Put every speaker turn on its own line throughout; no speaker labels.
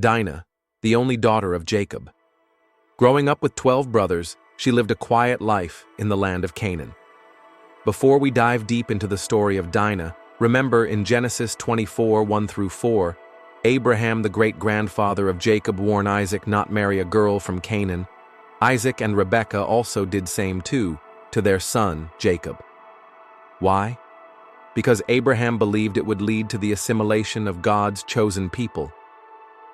Dinah, the only daughter of Jacob. Growing up with 12 brothers, she lived a quiet life in the land of Canaan. Before we dive deep into the story of Dinah, remember in Genesis 24, 1-4, Abraham, the great-grandfather of Jacob, warned Isaac not marry a girl from Canaan. Isaac and Rebekah also did same too, to their son, Jacob. Why? Because Abraham believed it would lead to the assimilation of God's chosen people.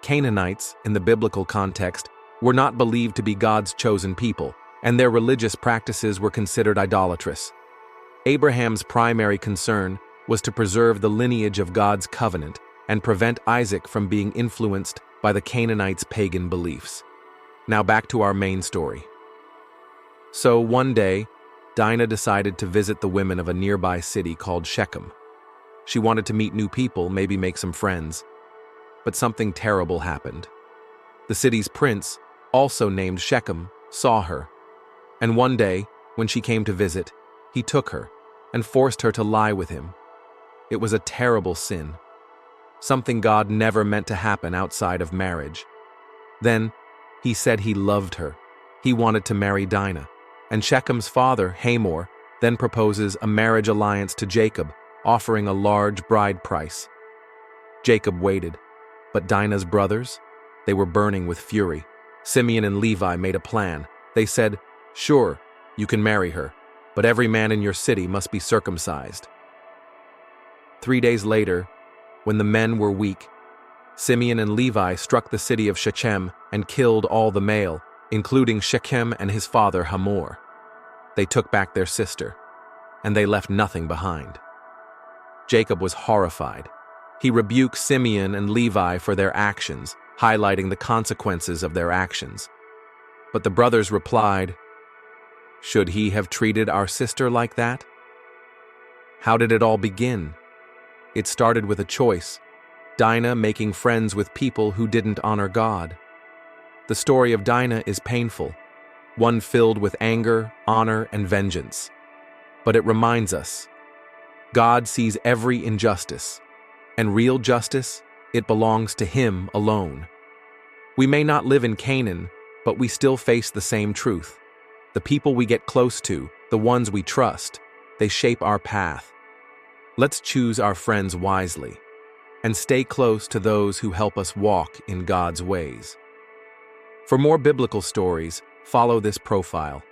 Canaanites, in the biblical context, were not believed to be God's chosen people, and their religious practices were considered idolatrous. Abraham's primary concern was to preserve the lineage of God's covenant and prevent Isaac from being influenced by the Canaanites' pagan beliefs. Now back to our main story. So one day, Dinah decided to visit the women of a nearby city called Shechem. She wanted to meet new people, maybe make some friends. But something terrible happened. The city's prince, also named Shechem, saw her. And one day, when she came to visit, he took her and forced her to lie with him. It was a terrible sin. Something God never meant to happen outside of marriage. Then, he said he loved her. He wanted to marry Dinah. And Shechem's father, Hamor, then proposes a marriage alliance to Jacob, offering a large bride price. Jacob waited, but Dinah's brothers? They were burning with fury. Simeon and Levi made a plan. They said, "Sure, you can marry her, but every man in your city must be circumcised." 3 days later, when the men were weak, Simeon and Levi struck the city of Shechem and killed all the male, including Shechem and his father Hamor. They took back their sister, and they left nothing behind. Jacob was horrified. He rebuked Simeon and Levi for their actions, highlighting the consequences of their actions. But the brothers replied, "Should he have treated our sister like that?" How did it all begin? It started with a choice: Dinah making friends with people who didn't honor God. The story of Dinah is painful, one filled with anger, honor, and vengeance. But it reminds us, God sees every injustice, and real justice, it belongs to Him alone. We may not live in Canaan, but we still face the same truth. The people we get close to, the ones we trust, they shape our path. Let's choose our friends wisely, and stay close to those who help us walk in God's ways. For more biblical stories, follow this profile.